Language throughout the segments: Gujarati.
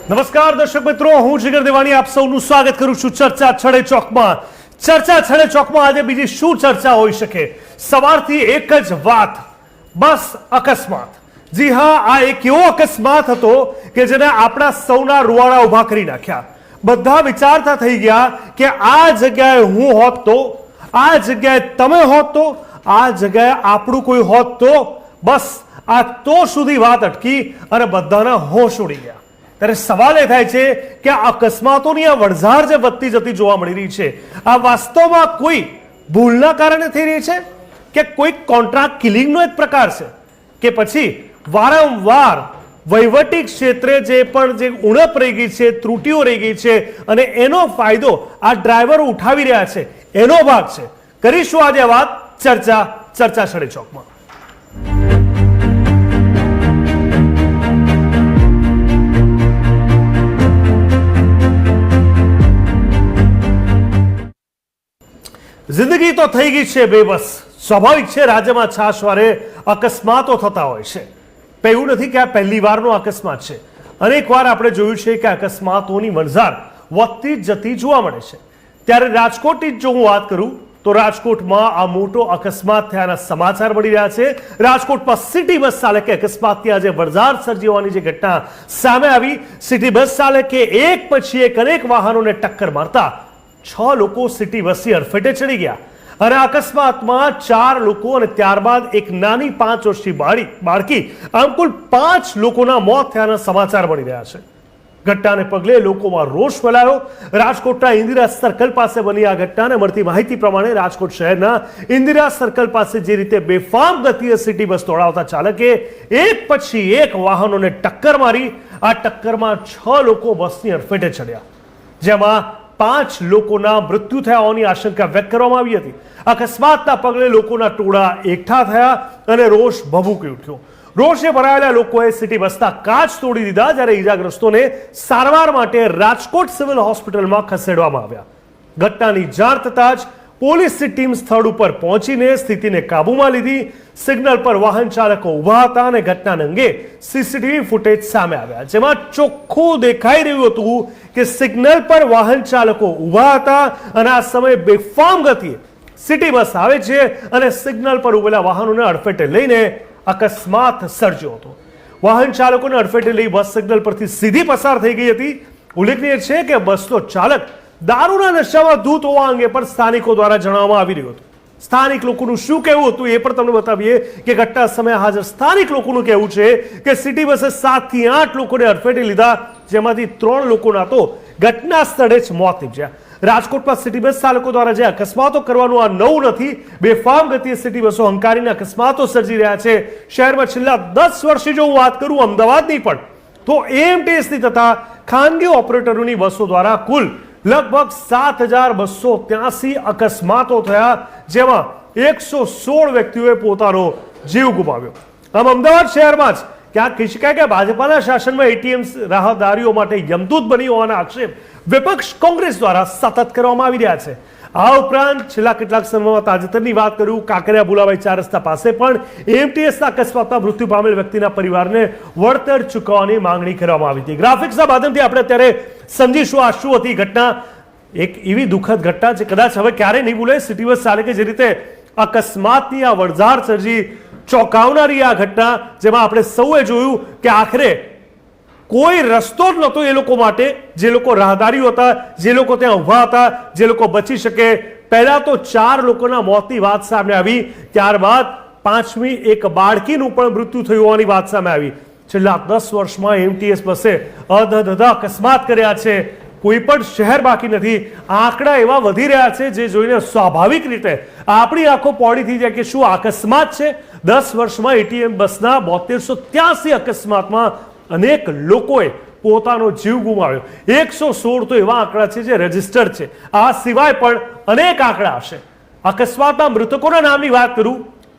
નમસ્કાર દર્શક મિત્રો, હું જીગર દેવાણી આપ સૌનું સ્વાગત કરું છું ચર્ચા છડે ચોકમાં. ચર્ચા છડે ચોકમાં આજે બીજી શું ચર્ચા હોઈ શકે? સવારથી એક જ વાત, બસ અકસ્માત. જી હા, આ એક એવો અકસ્માત હતો કે જેને આપણા સૌના રૂવાડા ઉભા કરી નાખ્યા. બધા વિચારતા થઈ ગયા કે આ જગ્યાએ હું હોત તો, આ જગ્યાએ તમે હોત તો, આ જગ્યાએ આપણું કોઈ હોત તો. બસ આ તો સુધી વાત અટકી અને બધાના હોશ ઉડી ગયા. ત્યારે સવાલ એ થાય છે કે આ અકસ્માતોની આ વણઝાર જે વધતી જતી જોવા મળી રહી છે, આ વાસ્તવમાં કોઈ ભૂલના કારણે થઈ રહી છે કે કોઈ કોન્ટ્રાક્ટ કિલિંગનો એક પ્રકાર છે કે પછી વારંવાર વહીવટી ક્ષેત્રે જે પણ જે ઉણપ રહી ગઈ છે, ત્રુટીઓ રહી ગઈ છે અને એનો ફાયદો આ ડ્રાઈવરો ઉઠાવી રહ્યા છે, એનો ભાગ છે. કરીશું આજે વાત ચર્ચા છડે ચોકમાં. જિંદગી તો થઈ ગઈ છે બેબસ. સ્વાભાવિક છે રાજ્યમાં છાશવારે અકસ્માતો થતા હોય છે. એવું નથી કે આ પહેલી વારનો અકસ્માત છે. અનેક વાર આપણે જોયું છે કે અકસ્માતોની વણઝાર વધતી જતી જોવા મળે છે. ત્યારે રાજકોટની જો હું વાત કરું તો રાજકોટમાં આ મોટો અકસ્માત થયાના સમાચાર મળી રહ્યા છે. રાજકોટમાં સિટી બસ ચાલકે અકસ્માતની આજે વણઝાર સર્જી હોવાની જે ઘટના સામે આવી. સિટી બસ ચાલકે એક પછી એક અનેક વાહનોને ટક્કર મારતા 6 લોકો સિટી બસની અડફેટે ચડી ગયા અને અકસ્માતમાં 4 લોકો અને ત્યારબાદ એક નાની 5 વર્ષની બાળકી, આમ કુલ 5 લોકોના મોત થયાના સમાચાર મળી રહ્યા છે. ઘટનાને પગલે લોકોમાં રોષ ફેલાયો. રાજકોટના ઇન્દિરા સર્કલ પાસે બની આ ઘટનાને મળતી માહિતી પ્રમાણે રાજકોટ શહેરના ઇન્દિરા સર્કલ પાસે જે રીતે બેફામ ગતિએ સિટી બસ દોડાવતા ચાલકે એક પછી એક વાહનોને ટક્કર મારી. આ ટક્કરમાં 6 લોકો બસની અડફેટે ચડ્યા, જેમાં 5 લોકોના મૃત્યુ થયા હોવાની આશંકા વ્યક્ત કરવામાં આવી હતી. અકસ્માતના પગલે લોકોના ટોળા એકઠા થયા અને રોષ ભભૂકી ઉઠ્યો. રોષે ભરાયેલા લોકોએ સિટી બસના કાચ તોડી દીધા, જ્યારે ઈજાગ્રસ્તોને સારવાર માટે રાજકોટ સિવિલ હોસ્પિટલમાં ખસેડવામાં આવ્યા. ઘટનાની જાણ થતાં જ પોલીસની ટીમ સ્થળ ઉપર પહોંચીને સ્થિતિને કાબૂમાં લીધી. સિગ્નલ પર વાહન ચાલકો ઊભા હતા અને ઘટના અંગે સીસીટીવી ફૂટેજ સામે આવ્યા, જેમાં ચોખ્ખું દેખાઈ રહ્યું હતું કે સિગ્નલ પર વાહન ચાલકો ઊભા હતા અને આ સમયે બેફામ ગતિએ સિટી બસ આવે છે અને સિગ્નલ પર ઉભેલા વાહનોને અડફેટે લઈને અકસ્માત સર્જ્યો હતો. વાહન ચાલકોને અડફેટે લઈ બસ સિગ્નલ પરથી સીધી પસાર થઈ ગઈ હતી. ઉલ્લેખનીય છે કે બસનો ચાલક દારૂના નશામાં ધૂત હોવા અંગે પણ સ્થાનિકો દ્વારા જણાવવામાં આવી રહ્યું હતું. સ્થાનિક લોકોનું શું કહેવું હતું એ પણ તમને બતાવીએ કે ઘટના સમયે હાજર સ્થાનિક લોકોનું કહેવું છે કે સિટી બસે 7 થી 8 લોકોને અડફેટે લીધા, જેમાંથી 3 લોકોના તો ઘટના સ્થળે જ મોત નીપજ્યા. રાજકોટમાં સિટી બસ ચાલકો દ્વારા જે અકસ્માતો કરવાનું આ નવું નથી. બેફામ ગતિએ સિટી બસો હંકારીને અકસ્માતો સર્જી રહ્યા છે. શહેરમાં છેલ્લા 10 વર્ષથી જો હું વાત કરું અમદાવાદની પણ, તો એએમટીએસની તથા ખાનગી ઓપરેટરોની બસો દ્વારા કુલ લગભગ 7283 અકસ્માતો થયા, જેમાં 116 વ્યક્તિઓએ પોતાનો જીવ ગુમાવ્યો. આમ અમદાવાદ શહેરમાં જ ક્યાંક કહી શકાય કે ભાજપાના શાસનમાં એટીએમ રાહદારીઓ માટે યમદૂત બની હોવાના આક્ષેપ વિપક્ષ કોંગ્રેસ દ્વારા સતત કરવામાં આવી રહ્યા છે. આ ઉપરાંત છેલ્લા કેટલાક સમયમાં તાજેતરની વાત કરું, કાંકરિયા ભુલાભાઈ 4 રસ્તા પાસે પણ એએમટીએસના અકસ્માતમાં મૃત્યુ પામેલ વ્યક્તિના પરિવારને વળતર ચૂકવવાની માંગણી કરવામાં આવી હતી. ગ્રાફિક્સના માધ્યમથી આપણે અત્યારે સમજીશું આ શું હતી ઘટના. એક એવી દુઃખદ ઘટના જે કદાચ હવે ક્યારેય નહીં ભૂલે. સિટી બસ ચાલકે જે રીતે અકસ્માતની આ વણઝાર સર્જી, ચોંકાવનારી આ ઘટના, જેમાં આપણે સૌએ જોયું કે આખરે કોઈ રસ્તો જ નહોતો એ લોકો માટે, જે લોકો રાહદારીઓ હતા, જે લોકો ત્યાં ઊભા હતા, જે લોકો બચી શકે. પહેલા તો 4 લોકોના મોતની વાત સામે આવી, ત્યારબાદ 5મી એક બાળકીનું પણ મૃત્યુ થયું હોવાની વાત સામે આવી. છેલ્લા 10 વર્ષમાં એમટીએસ બસે અધધધા અકસ્માત કર્યા છે. કોઈ પણ શહેર બાકી નથી. આંકડા એવા વધી રહ્યા છે જે જોઈને સ્વાભાવિક રીતે આપણી આંખો પોળી થઈ જાય કે શું અકસ્માત છે. 10 વર્ષમાં એટીએમ બસના 7283 અકસ્માતમાં અનેક લોકોએ પોતાનો જીવ ગુમાવ્યો. 116 તો એવા આંકડા છે જે રજીસ્ટર્ડ છે. આ સિવાય પણ અનેક આંકડા હશે. અકસ્માતના મૃતકોના નામની વાત કરું,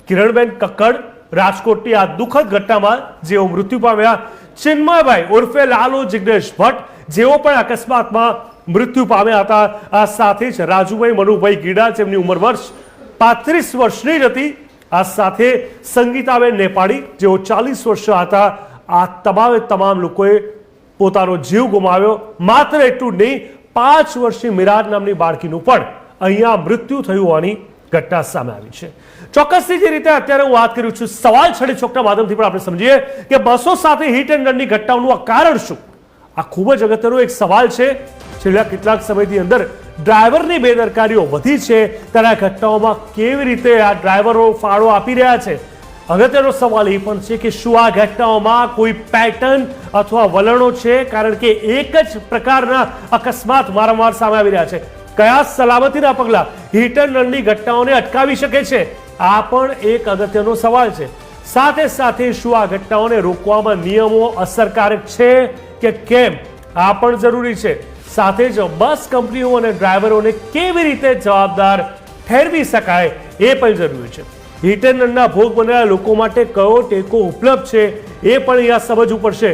કિરણબેન કક્કડ, રાજકોટની આ દુઃખદ ઘટનામાં જેઓ મૃત્યુ પામ્યા. ચિન્મયભાઈ ઉર્ફે લાલુ જિગ્નેશ ભટ્ટ, જેઓ પણ અકસ્માતમાં મૃત્યુ પામ્યા હતા. આ સાથે જ રાજુભાઈ મનુભાઈ ગીડા, જેમની ઉંમર વર્ષ 35 વર્ષની જ હતી. આ સાથે સંગીતાબેન નેપાળી, જેઓ 40 વર્ષના હતા. આ તમામે તમામ લોકોએ પોતાનો જીવ ગુમાવ્યો. માત્ર એટલું જ નહીં, 5 વર્ષની મિરાજ નામની બાળકીનું પણ અહીંયા મૃત્યુ થયું હોવાની ઘટના સામે આવી છે. ચોક્કસથી જે રીતે અત્યારે હું વાત કરું છું, સવાલ છડે ચોકના માધ્યમથી પણ આપણે સમજીએ કે બસો સાથે હિટ એન્ડ રનની ઘટનાઓનું આ કારણ શું? આ ખૂબ જ અગત્યનો એક સવાલ છે. છેલ્લા કેટલાક સમયની અંદર ડ્રાઈવરની બેદરકારીઓ વધી છે, ત્યારે આ ઘટનાઓમાં કેવી રીતે આ ડ્રાઈવરો ફાળો આપી રહ્યા છે? અગત્યનો સવાલ એ પણ છે કે શું આ ઘટનાઓમાં કોઈ પેટર્ન અથવા વલણો છે? કારણ કે એક જ પ્રકારના અકસ્માત વારંવાર સામે આવી રહ્યા છે. કયા સલામતીના પગલાં હિટ એન્ડ રનની ઘટનાઓને અટકાવી શકે છે? આ પણ એક અગત્યનો સવાલ છે. સાથે સાથે શું આ ઘટનાઓને રોકવામાં નિયમો અસરકારક છે કે કેમ? આ પણ જરૂરી છે. સાથે જ બસ કંપનીઓ અને ડ્રાઈવરોને કેવી રીતે જવાબદાર ઠેરવી શકાય એ પણ જરૂરી છે. હિટ એન્ડ રનના ભોગ બનેલા લોકો માટે કયો ટેકો ઉપલબ્ધ છે એ પણ અહીંયા સમજવું પડશે.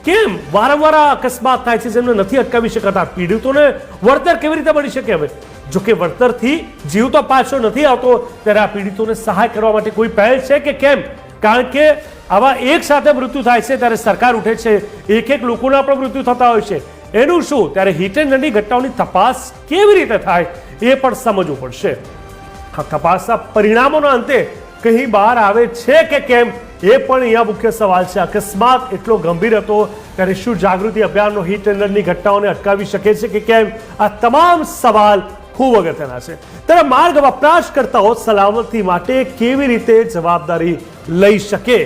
કેમ વારંવાર આ અકસ્માત થાય છે જેમને નથી અટકાવી શકાતા? પીડિતોને વળતર કેવી રીતે મળી શકે? હવે જોકે વળતરથી જીવ તો પાછો નથી આવતો, ત્યારે આ પીડિતોને સહાય કરવા માટે કોઈ પહેલ છે કે કેમ? કારણ કે આવા એક સાથે મૃત્યુ થાય છે ત્યારે સરકાર ઉઠે છે, એક લોકોના પણ મૃત્યુ થતા હોય છે. એનું શું? ત્યારે હિટ એન્ડ રનની ઘટનાઓની તપાસ કેવી રીતે થાય એ પણ સમજવું પડશે. આ તપાસના પરિણામોના અંતે કहीं બહાર આવે છે કે કેમ એ પણ અહીંયા મુખ્ય સવાલ છે. અકસ્માત એટલો ગંભીર હતો ત્યારે શું જાગૃતિ અભિયાનનો હિટ એન્ડ રનની ઘટનાઓને અટકાવી શકે છે કે કેમ? આ તમામ સવાલ ખૂબ અગત્યના છે. ત્યારે માર્ગ વપરાશકર્તાઓ સલામતી માટે કેવી રીતે જવાબદારી લઈ શકે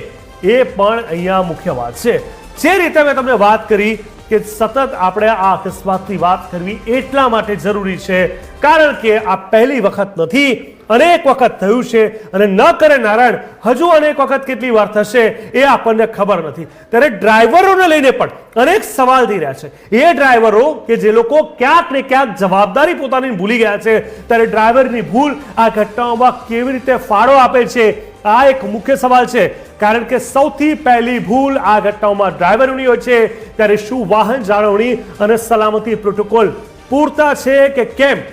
એ પણ અહીંયા મુખ્ય વાત છે. જે રીતે મેં તમને વાત કરી કે સતત આપણે આ અકસ્માતની વાત કરવી એટલા માટે જરૂરી છે કારણ કે આ પહેલી વખત નથી, અનેક વખત થયું છે અને ન કરે નારાયણ હજુ અનેક વખત કેટલી વાર થશે એ આપણને ખબર નથી. ત્યારે ડ્રાઈવરોને લઈને પણ અનેક સવાલ થઈ રહ્યા છે. એ ડ્રાઈવરો કે જે લોકો ક્યાંક ને ક્યાંક જવાબદારી પોતાની ભૂલી ગયા છે, ત્યારે ડ્રાઈવરની ભૂલ આ ઘટનાઓમાં કેવી રીતે ફાળો આપે છે આ એક મુખ્ય સવાલ છે. કારણ કે સૌથી પહેલી ભૂલ આ ઘટનાઓમાં ડ્રાઈવરોની હોય છે. ત્યારે શું વાહન જાળવણી અને સલામતી પ્રોટોકોલ પૂરતા છે કે કેમ?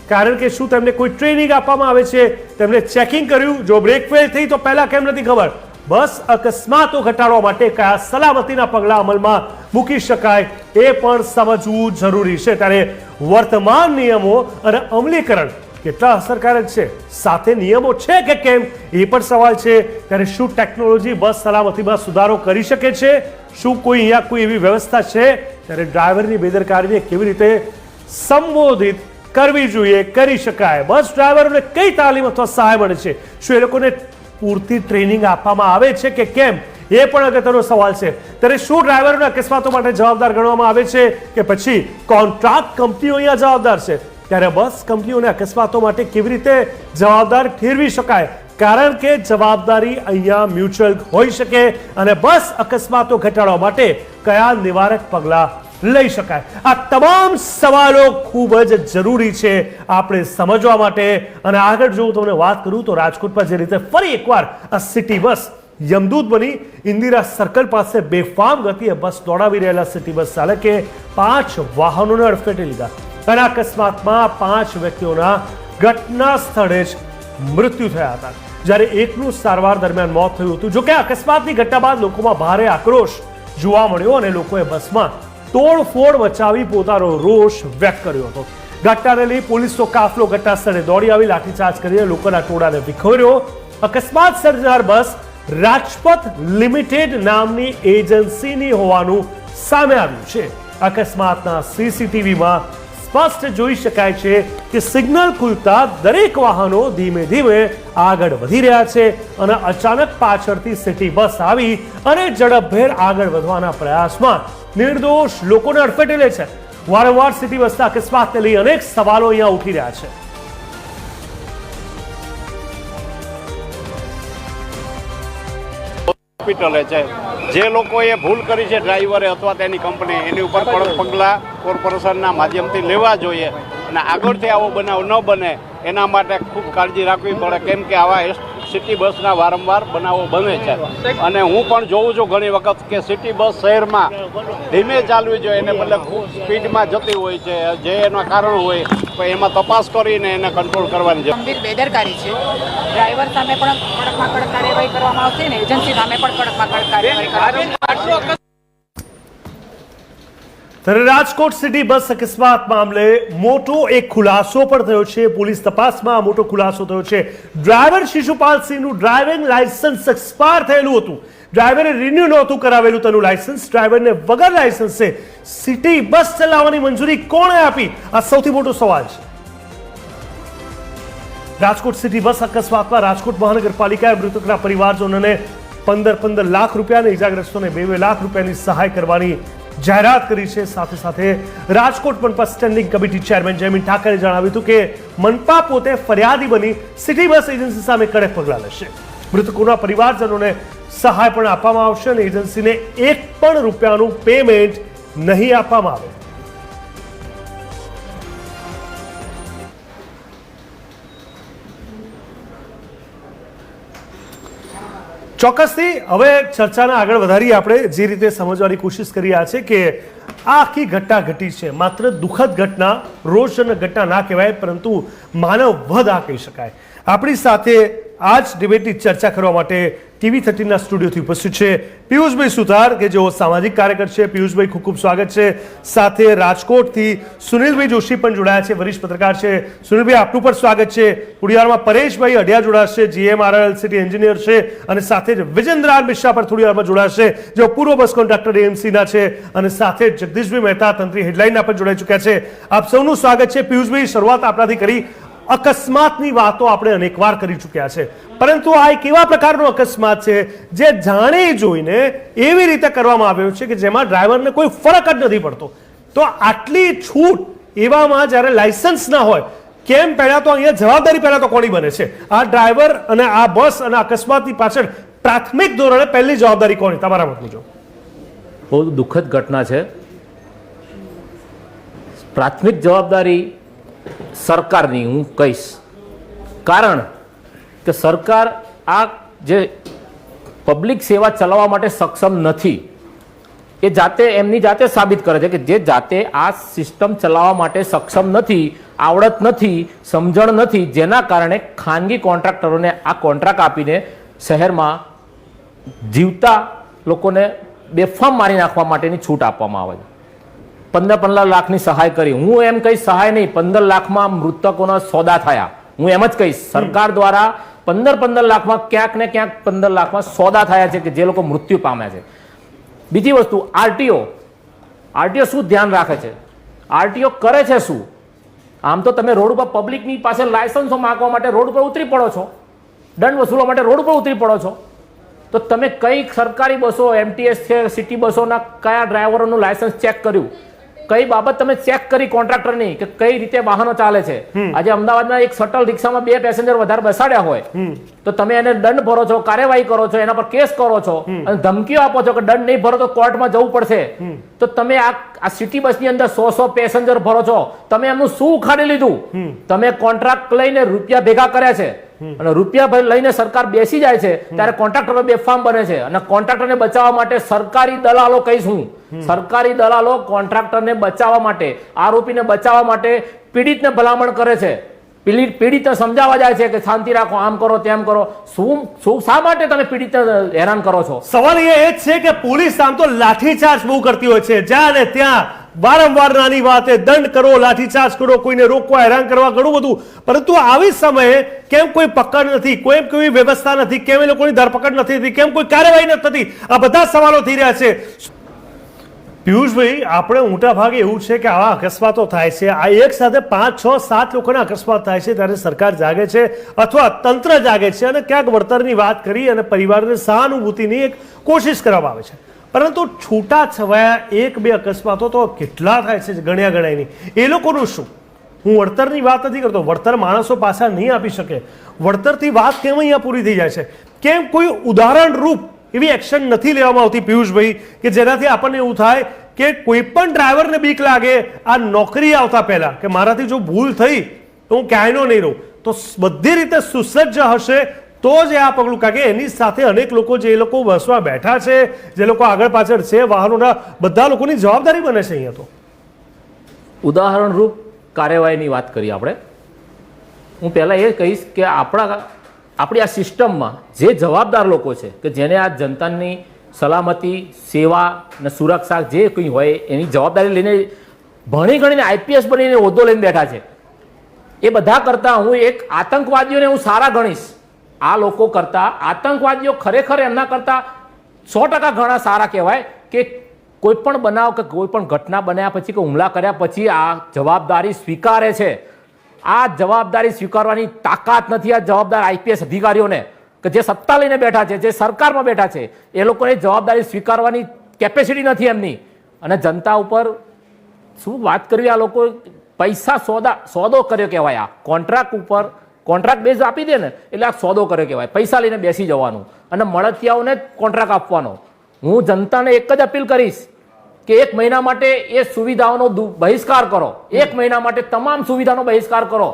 કારણ કે શું તેમને કોઈ ટ્રેનિંગ આપવામાં આવે છે? તેમને ચેકિંગ કર્યું? જો બ્રેક ફેલ થઈ તો પહેલા કેમ નથી ખબર? બસ અકસ્માતો ઘટાડવા માટે કયા સલામતીના પગલાં અમલમાં મૂકી શકાય એ પણ સમજવું જરૂરી છે. ત્યારે વર્તમાન નિયમો અને અમલીકરણ કેટલા અસરકારક છે? સાથે નિયમો છે કે કેમ એ પણ સવાલ છે. ત્યારે શું ટેકનોલોજી બસ સલામતીમાં સુધારો કરી શકે છે? શું કોઈ અહીંયા કોઈ એવી વ્યવસ્થા છે? ત્યારે ડ્રાઈવરની બેદરકારીને કેવી રીતે સંબોધિત કરવી જોઈએ, કરી શકાય? બસ ડ્રાઈવરોને કઈ તાલીમ અથવા સહાય મળે છે? શું એ લોકોને પૂરતી ટ્રેનિંગ આપવામાં આવે છે કે કેમ? એ પણ અગત્યનો સવાલ છે. ત્યારે શું ડ્રાઈવરોને અકસ્માતો માટે જવાબદાર ગણવામાં આવે છે કે પછી કોન્ટ્રાક્ટ કંપનીઓ અહીંયા જવાબદાર છે? ત્યારે બસ કંપનીઓને અકસ્માતો માટે કેવી રીતે જવાબદાર ઠેરવી શકાય? કારણ કે જવાબદારી અહીંયા મ્યુચ્યુઅલ હોઈ શકે અને બસ અકસ્માતો ઘટાડવા માટે કયા નિવારક પગલાં લઈ શકાય? આ તમામ સવાલો ખૂબ જ જરૂરી છે આપણે સમજવા માટે. અને આગળ જો હું તમને વાત કરું તો રાજકોટમાં જે રીતે ફરી એકવાર આ સિટી બસ યમદૂત બની ઇન્દિરા સર્કલ પાસે બેફામ ગતિએ બસ દોડાવી રહેલા સિટી બસ ચાલકે 5 વાહનોને અડફેટે લીધા અને અકસ્માતમાં 5 વ્યક્તિઓના ઘટના સ્થળે જ મૃત્યુ થયા હતા, જ્યારે એકનું સારવાર દરમિયાન મોત થયું હતું. જોકે અકસ્માતની ઘટના બાદ લોકોમાં ભારે આક્રોશ જોવા મળ્યો અને લોકોએ બસમાં તોડફોડ મચાવી પોતાનો રોષ વ્યક્ત કર્યો હતો. ઘટનાને લઈ પોલીસનો કાફલો ઘટના સ્થળે દોડી આવી લાઠીચાર્જ કરીને લોકોના ટોળાને વિખેર્યો. અકસ્માત સર્જનાર બસ રાજપથ લિમિટેડ નામની એજન્સીની હોવાનું સામે આવ્યું છે. અકસ્માતના સીસીટીવીમાં સ્પષ્ટ જોઈ શકાય છે કે સિગ્નલ ખુલતા દરેક વાહનો ધીમે ધીમે આગળ વધી રહ્યા છે અને અચાનક પાછળથી સિટી બસ આવી અને ઝડપભેર આગળ વધવાના પ્રયાસમાં નિર્દોષ લોકોને અડફેટે લે છે. વારંવાર સિટી બસના અકસ્માતને લઈ અનેક સવાલો અહીંયા ઉઠી રહ્યા છે. હોસ્પિટલે છે જે લોકોએ ભૂલ કરી છે ડ્રાઈવરે અથવા તેની કંપની, એની ઉપર કડક પગલાં કોર્પોરેશનના માધ્યમથી લેવા જોઈએ અને આગળથી આવો બનાવ ન બને એના માટે ખૂબ કાળજી રાખવી પડે. કેમ કે આવા સિટી બસના વારંવાર બનાવો બને છે અને હું પણ જોઉં છું ઘણી વખત કે સિટી બસ શહેરમાં ધીમે ચાલવી જોઈએ, એને બદલે ખૂબ સ્પીડમાં જતી હોય છે. જે એના કારણ હોય તો એમાં તપાસ કરીને એને કંટ્રોલ કરવાની છે. ગંભીર બેદરકારી છે. ડ્રાઈવર સામે પણ કડકમાં કડક કાર્યવાહી કરવામાં આવશે ને એજન્સી સામે પણ કડકમાં કડક કાર્યવાહી કરવામાં આવશે. ત્યારે રાજકોટ સિટી બસ અકસ્માત મામલે મોટો એક ખુલાસો પણ થયો છે. પોલીસ તપાસમાં મોટો ખુલાસો થયો છે. ડ્રાઈવર શિશુપાલસિંહનું ડ્રાઇવિંગ લાયસન્સ એક્સપાયર થયેલું હતું. ડ્રાઈવરે રિન્યુ નહોતું કરાવેલું તેનું લાયસન્સ. ડ્રાઈવરને વગર લાયસન્સે સિટી બસ ચલાવવાની મંજૂરી કોણે આપી? આ સૌથી મોટો સવાલ છે. રાજકોટ સિટી બસ અકસ્માતમાં રાજકોટ મહાનગરપાલિકાએ મૃતકના પરિવારજનોને 15 લાખ રૂપિયા અને ઇજાગ્રસ્તોને 2 લાખ રૂપિયાની સહાય કરવાની જાહેરાત કરી છે. સાથે સાથે રાજકોટ મનપા standing committee chairman Jaymin Thackeray જણાવ્યું હતું કે મનપા પોતે ફરિયાદી બની સિટી બસ એજન્સી સામે કડક પગલાં લેશે. મૃતકોના પરિવારજનોને સહાય પણ આપવામાં આવશે અને એજન્સીને 1 પણ રૂપિયાનું પેમેન્ટ નહીં આપવામાં આવે. ચોક્કસથી હવે ચર્ચાને આગળ વધારી આપણે જે રીતે સમજવાની કોશિશ કરી રહ્યા છે કે આ આખી ઘટના ઘટી છે. માત્ર દુઃખદ ઘટના, રોષજનક ઘટના ના કહેવાય, પરંતુ માનવ વધ આ કહી શકાય. આપણી સાથે આ જ ડિબેટની ચર્ચા કરવા માટે TV13ના સ્ટુડિયોથી ઉપસ્થિત છે પિયુષભાઈ સુથાર, કે જેઓ સામાજિક કાર્યકર છે. પિયુષભાઈ, ખૂબ ખૂબ સ્વાગત છે. સાથે રાજકોટથી સુનિલભાઈ જોશી પણ જોડાયા છે, વરિષ્ઠ પત્રકાર છે. સુનિલભાઈ, આપનું પણ સ્વાગત છે. થોડીવારમાં પરેશભાઈ અઢિયા જોડાશે, GMRL સિટી એન્જિનિયર છે, અને સાથે જ વિજેન્દ્ર મિશ્રા પણ થોડીવારમાં જોડાશે, જેઓ પૂર્વ બસ કોન્ટ્રાક્ટર AMCના છે, અને સાથે જગદીશભાઈ મહેતા તંત્રી હેડલાઇનના પણ જોડાઈ ચૂક્યા છે. આપ સૌનું સ્વાગત છે. પિયુષભાઈ, શરૂઆત આપણાથી કરી. અકસ્માતની વાતો આપણે અનેકવાર કરી ચૂક્યા છે, પરંતુ આ એક એવા પ્રકારનો અકસ્માત છે જે જાણી જોઈને એવી રીતે કરવામાં આવ્યો છે કે જેમાં ડ્રાઈવરને કોઈ ફરક જ નથી પડતો. તો આટલી છૂટ એવામાં જ્યારે લાયસન્સ ના હોય, કેમ પહેલા તો અહીંયા જવાબદારી પહેલા તો કોની બને છે? આ ડ્રાઈવર અને આ બસ અને અકસ્માતની પાછળ પ્રાથમિક ધોરણે પહેલી જવાબદારી કોની, તમારા મત મુજબ? બહુ દુઃખદ ઘટના છે. પ્રાથમિક જવાબદારી સરકારની હું કહીશ, કારણ કે સરકાર આ જે પબ્લિક સેવા ચલાવવા માટે સક્ષમ નથી એ જાતે એમની જાતે સાબિત કરે છે કે જે જાતે આ સિસ્ટમ ચલાવવા માટે સક્ષમ નથી, આવડત નથી, સમજણ નથી, જેના કારણે ખાનગી કોન્ટ્રાક્ટરોને આ કોન્ટ્રાક્ટ આપીને શહેરમાં જીવતા લોકોને બેફામ મારી નાખવા માટેની છૂટ આપવામાં આવે છે. 15 લાખની સહાય કરી. હું એમ કહીશ સહાય નહીં, 15 લાખમાં મૃતકોના સોદા થયા. હું એમ જ કહીશ સરકાર દ્વારા 15 લાખમાં ક્યાંક ને ક્યાંક 15 લાખમાં સોદા થયા છે કે જે લોકો મૃત્યુ પામ્યા છે. બીજી વસ્તુ, આરટીઓ શું ધ્યાન રાખે છે? આરટીઓ કરે છે શું? આમ તો તમે રોડ ઉપર પબ્લિકની પાસે લાયસન્સો માંગવા માટે રોડ ઉપર ઉતરી પડો છો, દંડ વસૂલવા માટે રોડ ઉપર ઉતરી પડો છો, તો તમે કઈ સરકારી બસો, MTS છે, સિટી બસોના કયા ડ્રાઈવરોનું લાયસન્સ ચેક કર્યું? કઈ બાબત તમે ચેક કરી કોન્ટ્રાક્ટરની કે કઈ રીતે વાહનો ચાલે છે? આજે અમદાવાદમાં એક શટલ રિક્ષામાં 2 પેસેન્જર વધારે બેસાડ્યા હોય તો તમે એને દંડ ભરો છો, કાર્યવાહી કરો છો, એના પર કેસ કરો છો અને ધમકીઓ આપો છો કે દંડ નહીં ભરો તો કોર્ટમાં જવું પડશે. તો તમે આ સિટી બસની અંદર 100 પેસેન્જર ભરો છો, તમે એમનું શું ઉખાડી લીધું? તમે કોન્ટ્રાક્ટ લઈને રૂપિયા ભેગા કર્યા છે અને રૂપિયા લઈને સરકાર બેસી જાય છે ત્યારે કોન્ટ્રાક્ટરો બેફામ બને છે. અને કોન્ટ્રાક્ટરને બચાવવા માટે સરકારી દલાલો કહીશું, સરકારી દલાલો કોન્ટ્રાક્ટરને બચાવવા માટે, આરોપીને બચાવવા માટે પીડિતને ભલામણ કરે છે, પીડિતને સમજાવવા જાય છે કે શાંતિ રાખો, આમ કરો, તેમ કરો. શા માટે તમે પીડિતને હેરાન કરો છો? સવાલ એ જ છે કે પોલીસ આમ તો લાઠીચાર્જ બહુ કરતી હોય છે, જ્યાં ને ત્યાં વારંવાર નાની વાતે દંડ કરો, લાઠીચાર્જ કરો, કોઈને રોકવા, હેરાન કરવા, ઘણું બધું. પરંતુ આવી સમયે કેમ કોઈ પકડ નથી, કોઈ વ્યવસ્થા નથી, કેમ એ લોકોની ધરપકડ નથી થતી, કેમ કોઈ કાર્યવાહી નથી થતી? આ બધા સવાલો થઈ રહ્યા છે. પિયુષભાઈ, આપણે મોટા ભાગે એવું છે કે આવા અકસ્માતો થાય છે, આ એક સાથે 5, 6, 7 લોકોના અકસ્માત થાય છે ત્યારે સરકાર જાગે છે અથવા તંત્ર જાગે છે અને ક્યાંક વળતરની વાત કરી અને પરિવારને સહાનુભૂતિની એક કોશિશ કરવામાં આવે છે. પરંતુ છૂટા છવાયા 1-2 અકસ્માતો તો કેટલા થાય છે ગણ્યા ગણાયની. એ લોકોનું શું? હું વળતરની વાત નથી કરતો, વળતર માણસો પાછા નહીં આપી શકે. વળતરથી વાત કેમ અહીંયા પૂરી થઈ જાય છે? કેમ કોઈ ઉદાહરણ રૂપ એવી એક્શન નથી લેવામાં આવતી પિયુષભાઈ કે જેનાથી આપણને એવું થાય કે કોઈ પણ ડ્રાઈવરને બીક લાગે આ નોકરી આવતા પહેલા કે મારાથી જો ભૂલ થઈ તો હું ક્યાંયનો નહીં રહું, તો બધી રીતે સુસજ્જ હશે તો જ આ પગલું. કારણ કે એની સાથે અનેક લોકો, જે લોકો બસમાં બેઠા છે, જે લોકો આગળ પાછળ છે, વાહનોના બધા લોકોની જવાબદારી બને છે. અહીંયા તો ઉદાહરણ રૂપ કાર્યવાહીની વાત કરી આપણે. હું પહેલાં એ કહીશ કે આપણી આ સિસ્ટમમાં જે જવાબદાર લોકો છે કે જેને આ જનતાની સલામતી, સેવા અને સુરક્ષા જે કંઈ હોય એની જવાબદારી લઈને ભણી ગણીને આઈપીએસ બનીને હોદ્દો લઈને બેઠા છે. એ બધા કરતાં હું એક આતંકવાદીઓને હું સારા ગણીશ. આ લોકો કરતાં આતંકવાદીઓ ખરેખર એમના કરતાં 100% ઘણા સારા કહેવાય કે કોઈ પણ બનાવ કે કોઈ પણ ઘટના બન્યા પછી કે હુમલા કર્યા પછી આ જવાબદારી સ્વીકારે છે. આ જવાબદારી સ્વીકારવાની તાકાત નથી આ જવાબદાર આઈપીએસ અધિકારીઓને, કે જે સત્તા લઈને બેઠા છે, જે સરકારમાં બેઠા છે, એ લોકોને જવાબદારી સ્વીકારવાની કેપેસિટી નથી એમની. અને જનતા ઉપર શું વાત કરવી, આ લોકો પૈસા સોદો કર્યો કહેવાય. આ કોન્ટ્રાક્ટ ઉપર કોન્ટ્રાક્ટ બેઝ આપી દે ને એટલે આ સોદો કર્યો કહેવાય. પૈસા લઈને બેસી જવાનું અને મળતિયાઓને જ કોન્ટ્રાક્ટ આપવાનો. હું જનતાને એક જ અપીલ કરીશ કે 1 મહિના માટે એ સુવિધાઓનો બહિષ્કાર કરો. 1 મહિના માટે તમામ સુવિધાનો બહિષ્કાર કરો,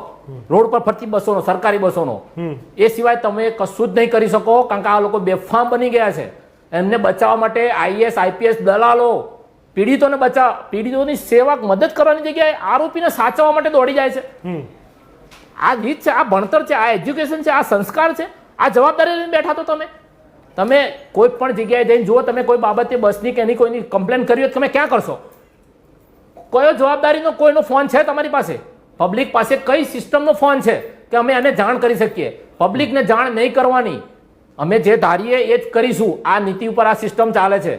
રોડ પર ફરતી બસોનો, સરકારી બસોનો. એ સિવાય તમે કશું જ નહીં કરી શકો, કારણ કે આ લોકો બેફામ બની ગયા છે. એમને બચાવવા માટે આઈએસ આઈપીએસ દલાલો પીડિતોને પીડિતોની સેવા મદદ કરવાની જગ્યાએ આરોપીને સાચવવા માટે દોડી જાય છે. આ રીત છે, આ ભણતર છે, આ એજ્યુકેશન છે, આ સંસ્કાર છે. આ જવાબદારી લઈને બેઠા તો તમે કોઈ પણ જગ્યાએ જઈને જુઓ, તમે કોઈ બાબતે બસની કે એની કોઈની કમ્પ્લેન કરી હોય તમે ક્યાં કરશો? કયો જવાબદારીનો કોઈનો ફોન છે તમારી પાસે? પબ્લિક પાસે કઈ સિસ્ટમનો ફોન છે કે અમે એને જાણ કરી શકીએ? પબ્લિકને જાણ નહીં કરવાની. અમે જે ધારીએ એ જ કરીશું. આ નીતિ ઉપર આ સિસ્ટમ ચાલે છે,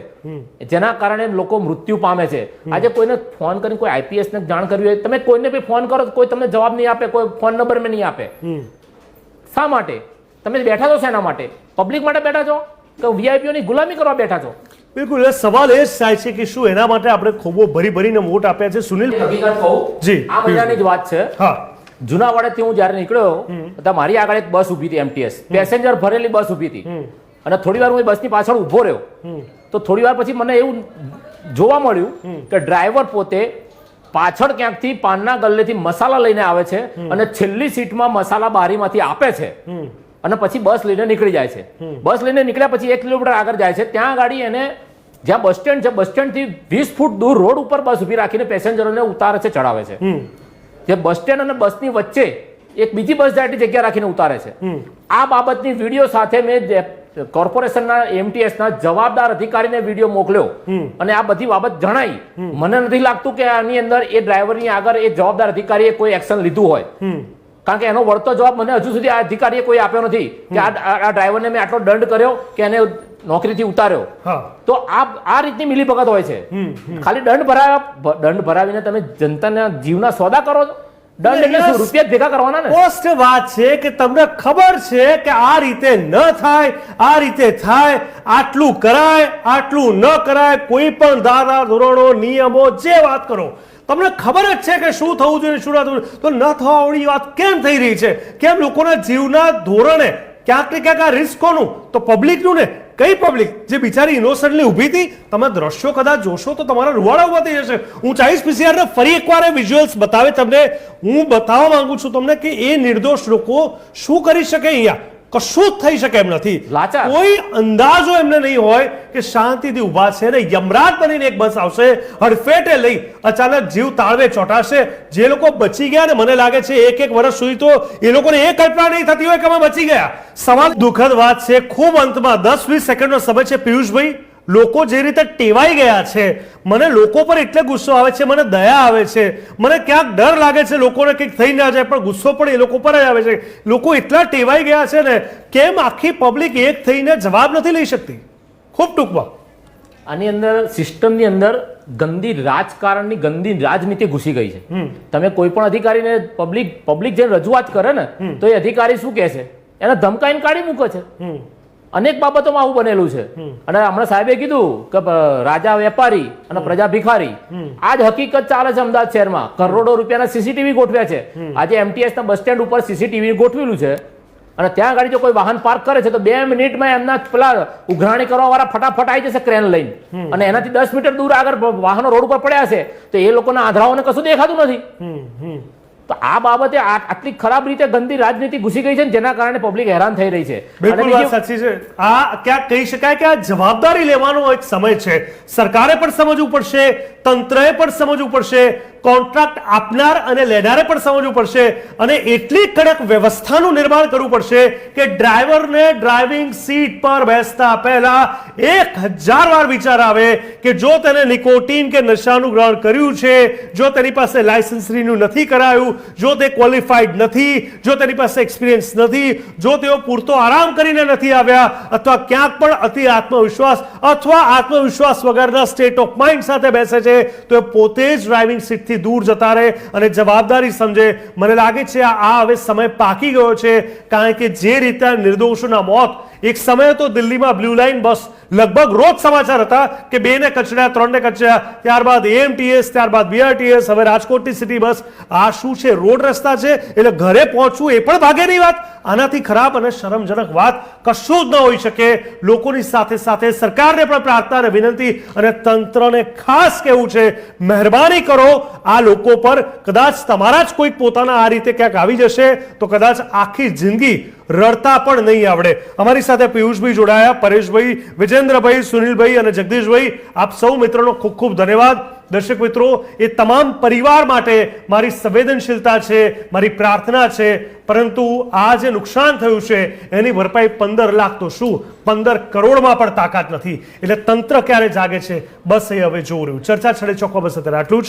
જેના કારણે લોકો મૃત્યુ પામે છે. આજે કોઈને ફોન કરીને કોઈ આઈપીએસ ને જાણ કરવી હોય, તમે કોઈને બી ફોન કરો કોઈ તમને જવાબ નહીં આપે, કોઈ ફોન નંબર મેં નહીં આપે. શા માટે? તમે બેઠા છો શેના માટે? પબ્લિક માટે બેઠા છો કે વીઆઈપીઓની ગુલામી કરવા બેઠા છો? બિલકુલ, એ સવાલ એ જ થાય છે કે શું એના માટે આપણે ખોબો ભરીને વોટ આપ્યા છે? સુનિલ, હકીકત કહું, જી, આ મહિનાની જ વાત છે. હા, જુનાવાડાથી હું જયારે નીકળ્યો તો મારી આગળ એક બસ ઊભી હતી, એમટીએસ પેસેન્જર ભરેલી બસ ઊભી હતી. અને થોડી વાર હું એ બસની પાછળ ઊભો રહ્યો તો થોડી વાર પછી મને એવું જોવા મળ્યું કે ડ્રાઈવર પોતે પાછળ ક્યાંકથી પાનના ગલ્લેથી મસાલા લઈને આવે છે અને છેલ્લી સીટમાં મસાલા બારીમાંથી આપે છે અને પછી બસ લઈને નીકળી જાય છે. બસ લઈને નીકળ્યા પછી 1 કિલોમીટર આગળ જાય છે, ત્યાં ગાડી એને જ્યાં બસ સ્ટેન્ડ છે, બસ સ્ટેન્ડ થી 20 ફૂટ દૂર રોડ ઉપર બસ ઊભી રાખીને પેસેન્જરોને ઉતારે છે, ચડાવે છે. જે બસ સ્ટેન્ડ અને બસની વચ્ચે એક બીજી બસ જાય એટલી જગ્યા રાખીને ઉતારે છે. આ બાબતની વિડીયો સાથે મેં કોર્પોરેશનના એમટીએસના જવાબદાર અધિકારીને વિડીયો મોકલ્યો અને આ બધી બાબત જણાઈ. મને નથી લાગતું કે આની અંદર એ ડ્રાઈવરની આગળ એ જવાબદાર અધિકારીએ કોઈ એક્શન લીધું હોય, કારણ કે એનો વળતો જવાબ મને હજુ સુધી આ અધિકારીએ કોઈ આપ્યો નથી કે આ ડ્રાઈવરને મેં આટલો દંડ કર્યો કે એને નોકરીથી ઉતાર્યો. તો આ રીતની મિલીભગત હોય છે. ખાલી દંડ ભરાવીને તમે જનતાના જીવના સોદા કરો છો. દંડ એટલે શું? રૂપિયા ભેગા કરવાના ને. પોસ્ટ વાત છે કે તમને ખબર છે કે આ રીતે ન થાય, આ રીતે થાય, આટલું કરાય, આટલું ન કરાય, કોઈ પણ ધારા ધોરણો નિયમો જે વાત કરો તમને ખબર જ છે કે શું થવું જોઈએ, શું ના થવું જોઈએ, તો ન થવાવાળી વાત કેમ થઈ રહી છે? કેમ લોકોના જીવના ધોરણે ક્યાંક ને ક્યાંક આ રિસ્ક કોનું? તો પબ્લિકનું ને. કઈ પબ્લિક? જે બિચારી ઇનોસન્ટલી ઊભી હતી. તમે દ્રશ્યો કદાચ જોશો તો તમારા રૂવાડા ઉભા થઈ જશે. હું ચાહીશ પીસીઆર ને ફરી એકવાર એ વિઝ્યુઅલ્સ બતાવે તમને. હું બતાવવા માંગુ છું તમને કે એ નિર્દોષ લોકો શું કરી શકે. અહીંયા કશું જ થઈ શકે એમ નથી. કોઈ અંદાજો એમને નહીં હોય કે શાંતિથી ઉભા છે ને યમરાજ બનીને એક બસ આવશે, હડફેટે લઈ અચાનક જીવ તાળવે ચોંટાશે. જે લોકો બચી ગયા ને મને લાગે છે 1 વર્ષ સુધી તો એ લોકોને એ કલ્પના નહીં થતી હોય કે અમે બચી ગયા. સવાલ દુઃખદ વાત છે. ખૂબ અંતમાં 10-20 સેકન્ડનો સમય છે. પિયુષભાઈ, લોકો જે રીતે ટેવાઈ ગયા છે, મને લોકો પર એટલે ગુસ્સો આવે છે, મને દયા આવે છે, મને ક્યાંક ડર લાગે છે લોકોને કંઈક થઈ ના જાય, પણ ગુસ્સો પણ એ લોકો પર જ આવે છે. લોકો એટલા ટેવાઈ ગયા છે ને, કેમ આખી પબ્લિક એક થઈને જવાબ નથી લઈ શકતી? ખૂબ ટૂંકમાં આની અંદર સિસ્ટમની અંદર ગંદી રાજકારણની ગંદી રાજનીતિ ઘૂસી ગઈ છે. તમે કોઈ પણ અધિકારીને પબ્લિક જે રજૂઆત કરે ને તો એ અધિકારી શું કહે છે? એને ધમકાઈને કાઢી મૂકે છે. અનેક બાબતોમાં આવું બનેલું છે. અને હમણાં સાહેબે કીધું કે રાજા વેપારી અને પ્રજા ભિખારી, આ જ હકીકત ચાલે છે અમદાવાદ શહેરમાં. કરોડો રૂપિયાના સીસીટીવી ગોઠવ્યા છે. આજે એમટીએસ ના બસ સ્ટેન્ડ ઉપર સીસીટીવી ગોઠવેલું છે અને ત્યાં ગાડી જો કોઈ વાહન પાર્ક કરે છે તો 2 મિનિટમાં એમના પેલા ઉઘરાણી કરવા વાળા ફટાફટ આવી જશે ક્રેન લઈને, અને એનાથી 10 મીટર દૂર આગળ વાહનો રોડ ઉપર પડ્યા છે તો એ લોકોના આંધળાઓને કશું દેખાતું નથી. તો આ બાબતે આટલી ખરાબ રીતે ગંદી રાજનીતિ ઘૂસી ગઈ છે જેના કારણે પબ્લિક હેરાન થઈ રહી છે. બિલકુલ વાત સાચી છે. આ ક્યાંક કહી શકાય કે આ જવાબદારી લેવાનો એક સમય છે. સરકારે પણ સમજવું પડશે, તંત્રએ પણ સમજવું પડશે, કોન્ટ્રાક્ટ આપનાર અને લેનારે પણ સમજવું પડશે અને એટલી કડક વ્યવસ્થાનું નિર્માણ કરવું પડશે કે ડ્રાઈવરને ડ્રાઇવિંગ સીટ પર બેસતા પહેલા 1000 વાર વિચાર આવે કે જો તેને નિકોટીન કે નશાનું ગ્રહણ કર્યું છે, જો તેની પાસે લાયસન્સ રિન્યુ નથી કરાયું, જો તે ક્વોલિફાઈડ નથી, જો તેની પાસે એક્સપિરિયન્સ નથી, જો તેઓ પૂરતો આરામ કરીને નથી આવ્યા અથવા ક્યાંક પણ અતિ આત્મવિશ્વાસ અથવા આત્મવિશ્વાસ વગરના સ્ટેટ ઓફ માઇન્ડ સાથે બેસે છે, તો એ પોતે જ ડ્રાઇવિંગ સીટથી દૂર જતા રહે અને જવાબદારી સમજે. મને લાગે છે આ હવે સમય પાકી ગયો છે, કારણ કે જે રીતે નિર્દોષોના મોત, એક સમયે તો દિલ્હીમાં બ્લુ લાઇન બસ લગભગ રોજ સમાચાર હતા કે 2 ને કચડ્યા, 3 ને કચડ્યા, ત્યારબાદ AMTS, ત્યારબાદ BRTS, હવે રાજકોટની સિટી બસ. આ શું છે? રોડ રસ્તા છે એટલે ઘરે પહોંચવું એ પણ ભાગેની વાત. આનાથી ખરાબ અને શરમજનક વાત કશું જ ન હોઈ શકે. લોકોની સાથે સાથે સરકારને પણ પ્રાર્થના અને વિનંતી અને તંત્રને ખાસ કહેવું છે, મહેરબાની કરો આ લોકો પર. કદાચ તમારા જ કોઈક પોતાના આ રીતે ક્યાંક આવી જશે તો કદાચ આખી જિંદગી રડતા પણ નહીં આવડે. અમારી સાથે પિયુષભાઈ જોડાયા, પરેશભાઈ, વિજેન્દ્રભાઈ, સુનિલભાઈ અને જગદીશભાઈ, આપ સૌ મિત્રોનો ખૂબ ખૂબ ધન્યવાદ. દર્શક મિત્રો, એ તમામ પરિવાર માટે મારી સંવેદનશીલતા છે, મારી પ્રાર્થના છે. પરંતુ આ જે નુકસાન થયું છે એની ભરપાઈ 15 લાખ તો શું, 15 કરોડમાં પણ તાકાત નથી. એટલે તંત્ર ક્યારે જાગે છે બસ એ હવે જોવું રહ્યું. ચર્ચા છડે ચોખ્ખો બસ અત્યારે આટલું જ.